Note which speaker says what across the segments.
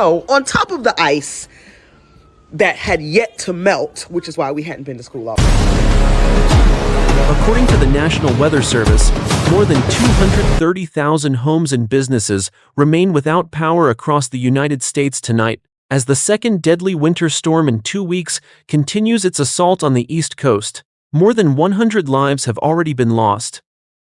Speaker 1: snow on top of the ice that had yet to melt, which is why we hadn't been to school all.
Speaker 2: According to the National Weather Service, more than 230,000 homes and businesses remain without power across the United States tonight, as the second deadly winter storm in 2 weeks continues its assault on the East Coast. More than 100 lives have already been lost.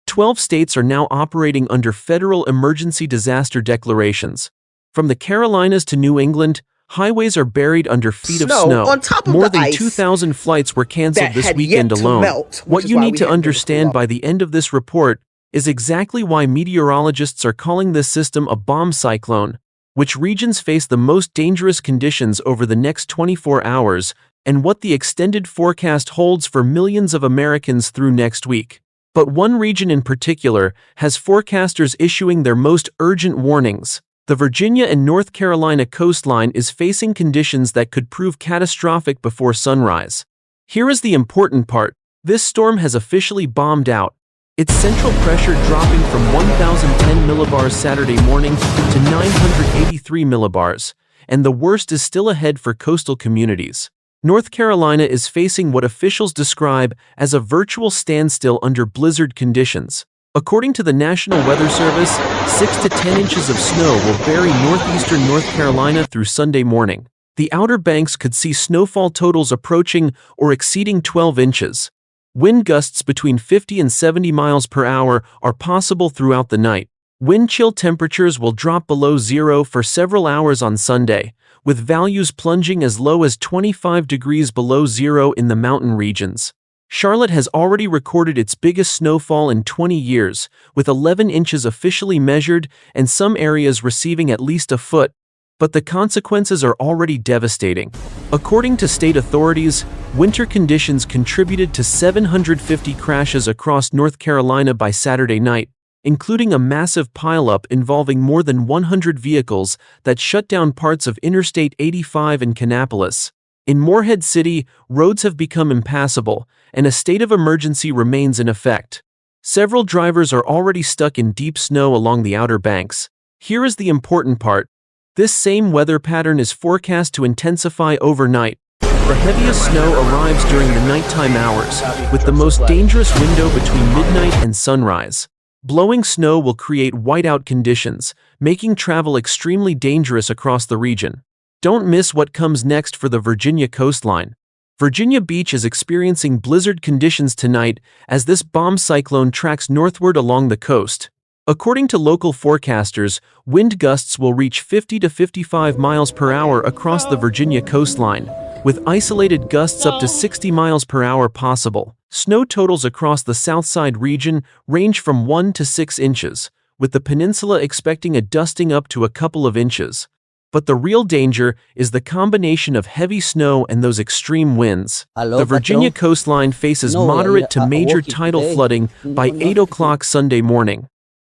Speaker 2: 12 states are now operating under federal emergency disaster declarations. From the Carolinas to New England, highways are buried under feet of snow.
Speaker 1: On top of
Speaker 2: More
Speaker 1: the
Speaker 2: than
Speaker 1: ice
Speaker 2: 2,000 flights were canceled this weekend
Speaker 1: yet to
Speaker 2: alone.
Speaker 1: melt,
Speaker 2: What
Speaker 1: which
Speaker 2: you
Speaker 1: is why
Speaker 2: need
Speaker 1: we
Speaker 2: to
Speaker 1: hadn't been to school
Speaker 2: understand
Speaker 1: all.
Speaker 2: by the end of this report is exactly why meteorologists are calling this system a bomb cyclone, which regions face the most dangerous conditions over the next 24 hours, and what the extended forecast holds for millions of Americans through next week. But one region in particular has forecasters issuing their most urgent warnings. The Virginia and North Carolina coastline is facing conditions that could prove catastrophic before sunrise. Here is the important part. This storm has officially bombed out, its central pressure dropping from 1,010 millibars Saturday morning to 983 millibars, and the worst is still ahead for coastal communities. North Carolina is facing what officials describe as a virtual standstill under blizzard conditions. According to the National Weather Service, 6 to 10 inches of snow will bury northeastern North Carolina through Sunday morning. The Outer Banks could see snowfall totals approaching or exceeding 12 inches. Wind gusts between 50 and 70 miles per hour are possible throughout the night. Wind chill temperatures will drop below zero for several hours on Sunday, with values plunging as low as 25 degrees below zero in the mountain regions. Charlotte has already recorded its biggest snowfall in 20 years, with 11 inches officially measured and some areas receiving at least a foot, but the consequences are already devastating. According to state authorities, winter conditions contributed to 750 crashes across North Carolina by Saturday night, including a massive pileup involving more than 100 vehicles that shut down parts of Interstate 85 in Kannapolis. In Morehead City, roads have become impassable, and a state of emergency remains in effect. Several drivers are already stuck in deep snow along the Outer Banks. Here is the important part. This same weather pattern is forecast to intensify overnight. The heaviest snow arrives during the nighttime hours, with the most dangerous window between midnight and sunrise. Blowing snow will create whiteout conditions, making travel extremely dangerous across the region. Don't miss what comes next for the Virginia coastline. Virginia Beach is experiencing blizzard conditions tonight as this bomb cyclone tracks northward along the coast. According to local forecasters, wind gusts will reach 50 to 55 miles per hour across the Virginia coastline, with isolated gusts up to 60 miles per hour possible. Snow totals across the Southside region range from 1 to 6 inches, with the peninsula expecting a dusting up to a couple of inches. But the real danger is the combination of heavy snow and those extreme winds. The Virginia coastline faces moderate to major tidal flooding by 8 o'clock Sunday morning.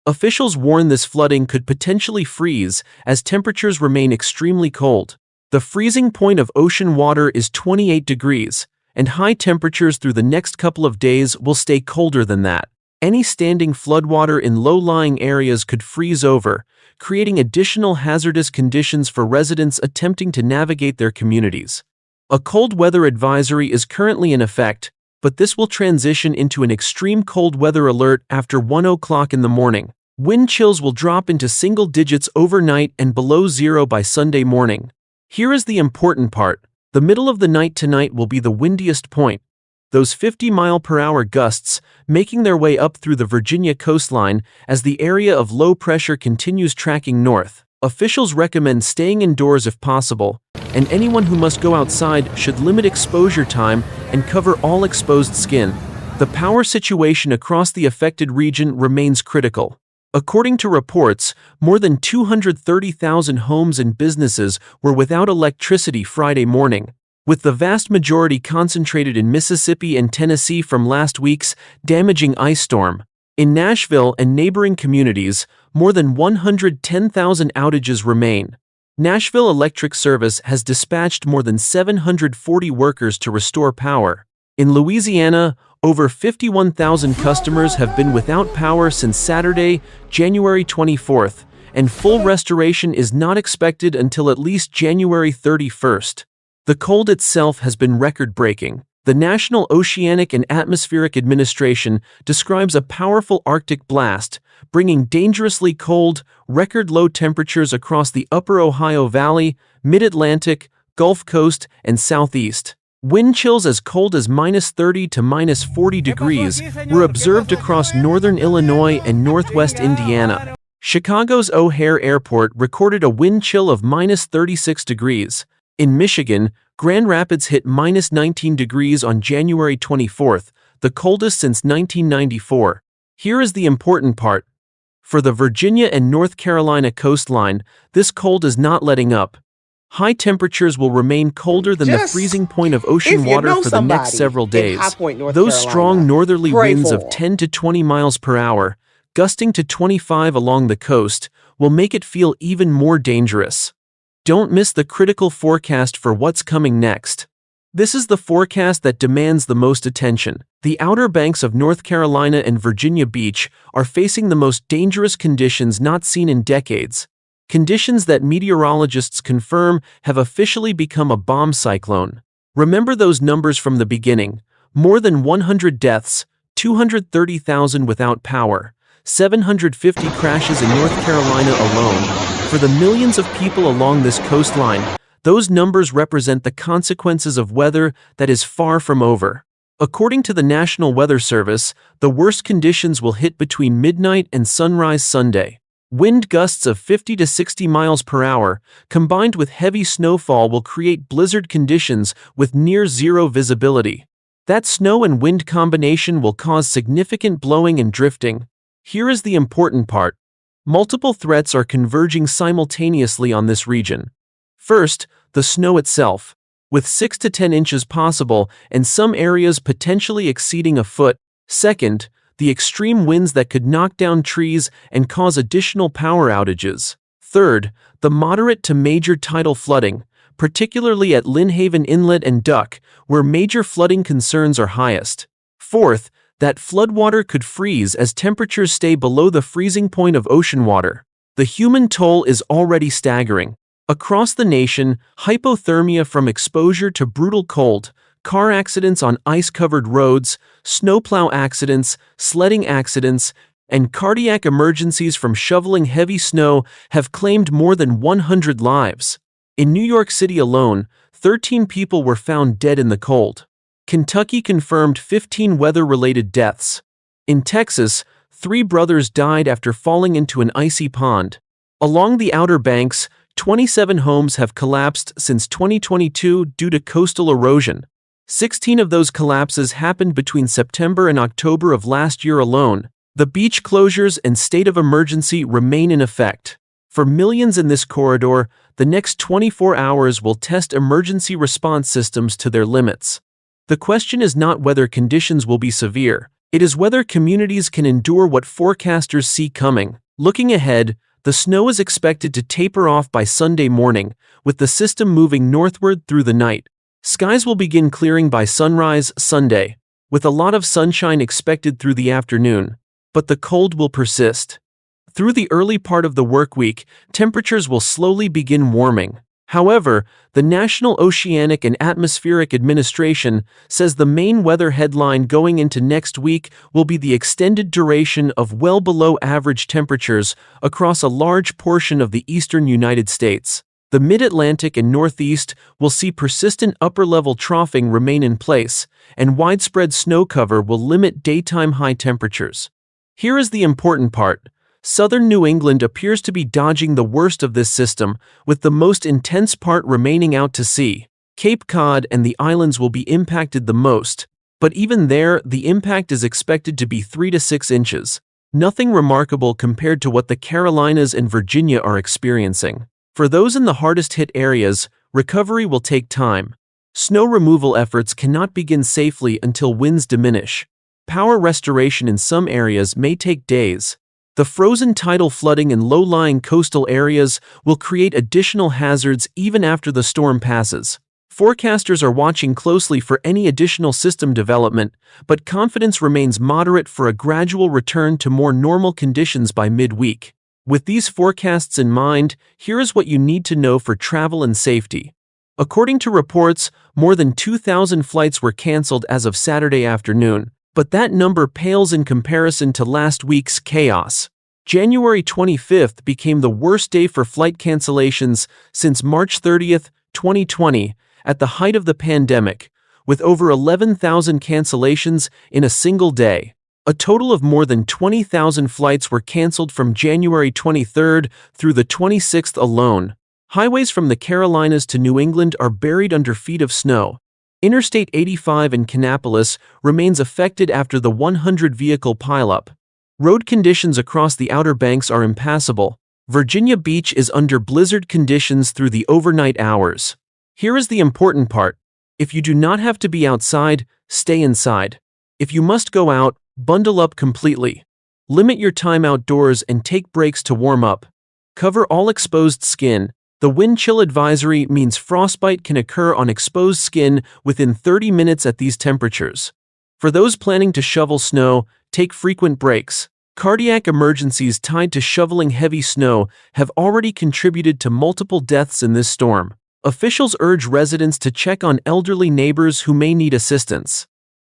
Speaker 2: Officials warn this flooding could potentially freeze as temperatures remain extremely cold. The freezing point of ocean water is 28 degrees, and high temperatures through the next couple of days will stay colder than that. Any standing floodwater in low-lying areas could freeze over, creating additional hazardous conditions for residents attempting to navigate their communities. A cold weather advisory is currently in effect, but this will transition into an extreme cold weather alert after 1 o'clock in the morning. Wind chills will drop into single digits overnight and below zero by Sunday morning. Here is the important part. The middle of the night tonight will be the windiest point. Those 50-mile-per-hour gusts making their way up through the Virginia coastline as the area of low pressure continues tracking north. Officials recommend staying indoors if possible, and anyone who must go outside should limit exposure time and cover all exposed skin. The power situation across the affected region remains critical. According to reports, more than 230,000 homes and businesses were without electricity Friday morning, with the vast majority concentrated in Mississippi and Tennessee from last week's damaging ice storm. In Nashville and neighboring communities, more than 110,000 outages remain. Nashville Electric Service has dispatched more than 740 workers to restore power. In Louisiana, over 51,000 customers have been without power since Saturday, January 24th, and full restoration is not expected until at least January 31st. The cold itself has been record-breaking. The National Oceanic and Atmospheric Administration describes a powerful Arctic blast, bringing dangerously cold, record-low temperatures across the upper Ohio Valley, mid-Atlantic, Gulf Coast, and Southeast. Wind chills as cold as -30 to -40 degrees were observed across northern Illinois and northwest Indiana. Chicago's O'Hare Airport recorded a wind chill of -36 degrees. In Michigan, Grand Rapids hit -19 degrees on January 24th, the coldest since 1994. Here is the important part. For the Virginia and North Carolina coastline, this cold is not letting up. High temperatures will remain colder than the freezing point of ocean water for the next several days. Those strong northerly winds of 10 to 20 miles per hour, gusting to 25 along the coast, will make it feel even more dangerous. Don't miss the critical forecast for what's coming next. This is the forecast that demands the most attention. The Outer Banks of North Carolina and Virginia Beach are facing the most dangerous conditions not seen in decades. Conditions that meteorologists confirm have officially become a bomb cyclone. Remember those numbers from the beginning: more than 100 deaths, 230,000 without power, 750 crashes in North Carolina alone. For the millions of people along this coastline, those numbers represent the consequences of weather that is far from over. According to the National Weather Service, the worst conditions will hit between midnight and sunrise Sunday. Wind gusts of 50 to 60 miles per hour, combined with heavy snowfall, will create blizzard conditions with near-zero visibility. That snow and wind combination will cause significant blowing and drifting. Here is the important part. Multiple threats are converging simultaneously on this region. First, the snow itself, with 6 to 10 inches possible and some areas potentially exceeding a foot. Second, the extreme winds that could knock down trees and cause additional power outages. Third, the moderate to major tidal flooding, particularly at Lynnhaven Inlet and Duck, where major flooding concerns are highest. Fourth, that floodwater could freeze as temperatures stay below the freezing point of ocean water. The human toll is already staggering. Across the nation, hypothermia from exposure to brutal cold, car accidents on ice-covered roads, snowplow accidents, sledding accidents, and cardiac emergencies from shoveling heavy snow have claimed more than 100 lives. In New York City alone, 13 people were found dead in the cold. Kentucky confirmed 15 weather-related deaths. In Texas, 3 brothers died after falling into an icy pond. Along the Outer Banks, 27 homes have collapsed since 2022 due to coastal erosion. 16 of those collapses happened between September and October of last year alone. The beach closures and state of emergency remain in effect. For millions in this corridor, the next 24 hours will test emergency response systems to their limits. The question is not whether conditions will be severe, it is whether communities can endure what forecasters see coming. Looking ahead, the snow is expected to taper off by Sunday morning, with the system moving northward through the night. Skies will begin clearing by sunrise Sunday, with a lot of sunshine expected through the afternoon, but the cold will persist. Through the early part of the work week, temperatures will slowly begin warming. However, the National Oceanic and Atmospheric Administration says the main weather headline going into next week will be the extended duration of well below average temperatures across a large portion of the eastern United States. The Mid-Atlantic and Northeast will see persistent upper-level troughing remain in place, and widespread snow cover will limit daytime high temperatures. Here is the important part. Southern New England appears to be dodging the worst of this system, with the most intense part remaining out to sea. Cape Cod and the islands will be impacted the most, but even there, the impact is expected to be 3 to 6 inches. Nothing remarkable compared to what the Carolinas and Virginia are experiencing. For those in the hardest-hit areas, recovery will take time. Snow removal efforts cannot begin safely until winds diminish. Power restoration in some areas may take days. The frozen tidal flooding in low-lying coastal areas will create additional hazards even after the storm passes. Forecasters are watching closely for any additional system development, but confidence remains moderate for a gradual return to more normal conditions by midweek. With these forecasts in mind, here is what you need to know for travel and safety. According to reports, more than 2,000 flights were canceled as of Saturday afternoon, but that number pales in comparison to last week's chaos. January 25th became the worst day for flight cancellations since March 30th, 2020, at the height of the pandemic, with over 11,000 cancellations in a single day. A total of more than 20,000 flights were canceled from January 23rd through the 26th alone. Highways from the Carolinas to New England are buried under feet of snow. Interstate 85 in Kannapolis remains affected after the 100-vehicle pileup. Road conditions across the Outer Banks are impassable. Virginia Beach is under blizzard conditions through the overnight hours. Here is the important part. If you do not have to be outside, stay inside. If you must go out, bundle up completely. Limit your time outdoors and take breaks to warm up. Cover all exposed skin. The wind chill advisory means frostbite can occur on exposed skin within 30 minutes at these temperatures. For those planning to shovel snow, take frequent breaks. Cardiac emergencies tied to shoveling heavy snow have already contributed to multiple deaths in this storm. Officials urge residents to check on elderly neighbors who may need assistance.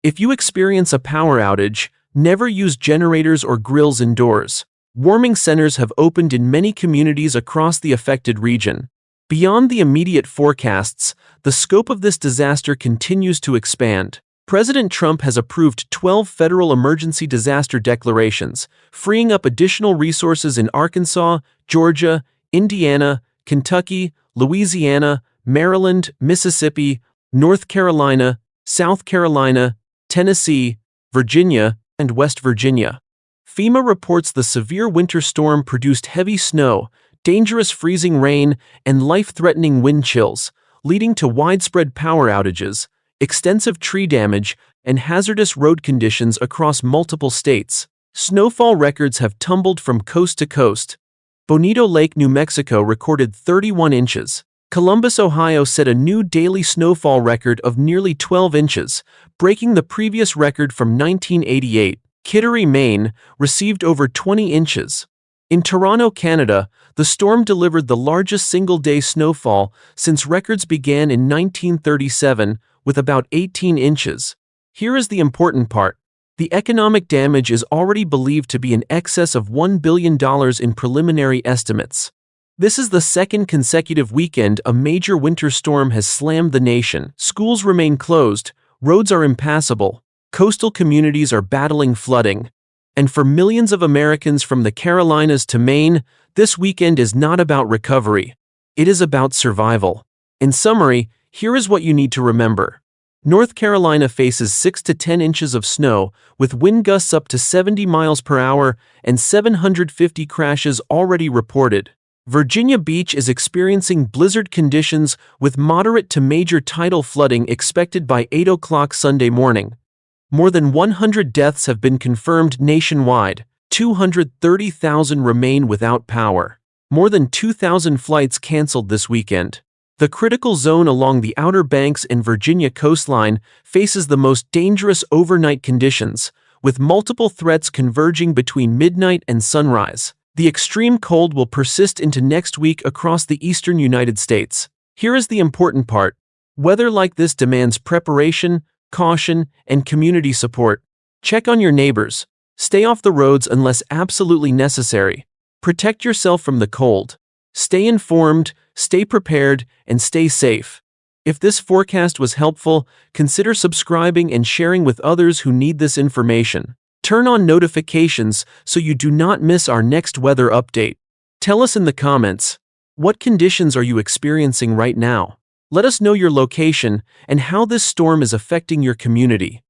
Speaker 2: If you experience a power outage, never use generators or grills indoors. Warming centers have opened in many communities across the affected region. Beyond the immediate forecasts, the scope of this disaster continues to expand. President Trump has approved 12 federal emergency disaster declarations, freeing up additional resources in Arkansas, Georgia, Indiana, Kentucky, Louisiana, Maryland, Mississippi, North Carolina, South Carolina, Tennessee, Virginia, and West Virginia. FEMA reports the severe winter storm produced heavy snow, dangerous freezing rain, and life-threatening wind chills, leading to widespread power outages, extensive tree damage, and hazardous road conditions across multiple states. Snowfall records have tumbled from coast to coast. Bonito Lake, New Mexico recorded 31 inches. Columbus, Ohio set a new daily snowfall record of nearly 12 inches, breaking the previous record from 1988. Kittery, Maine, received over 20 inches. In Toronto, Canada, the storm delivered the largest single-day snowfall since records began in 1937, with about 18 inches. Here is the important part. The economic damage is already believed to be in excess of $1 billion in preliminary estimates. This is the second consecutive weekend a major winter storm has slammed the nation. Schools remain closed, roads are impassable, coastal communities are battling flooding. And for millions of Americans from the Carolinas to Maine, this weekend is not about recovery. It is about survival. In summary, here is what you need to remember. North Carolina faces 6 to 10 inches of snow, with wind gusts up to 70 miles per hour and 750 crashes already reported. Virginia Beach is experiencing blizzard conditions with moderate to major tidal flooding expected by 8 o'clock Sunday morning. More than 100 deaths have been confirmed nationwide. 230,000 remain without power. More than 2,000 flights canceled this weekend. The critical zone along the Outer Banks and Virginia coastline faces the most dangerous overnight conditions, with multiple threats converging between midnight and sunrise. The extreme cold will persist into next week across the eastern United States. Here is the important part. Weather like this demands preparation, caution, and community support. Check on your neighbors. Stay off the roads unless absolutely necessary. Protect yourself from the cold. Stay informed, stay prepared, and stay safe. If this forecast was helpful, consider subscribing and sharing with others who need this information. Turn on notifications so you do not miss our next weather update. Tell us in the comments, what conditions are you experiencing right now? Let us know your location and how this storm is affecting your community.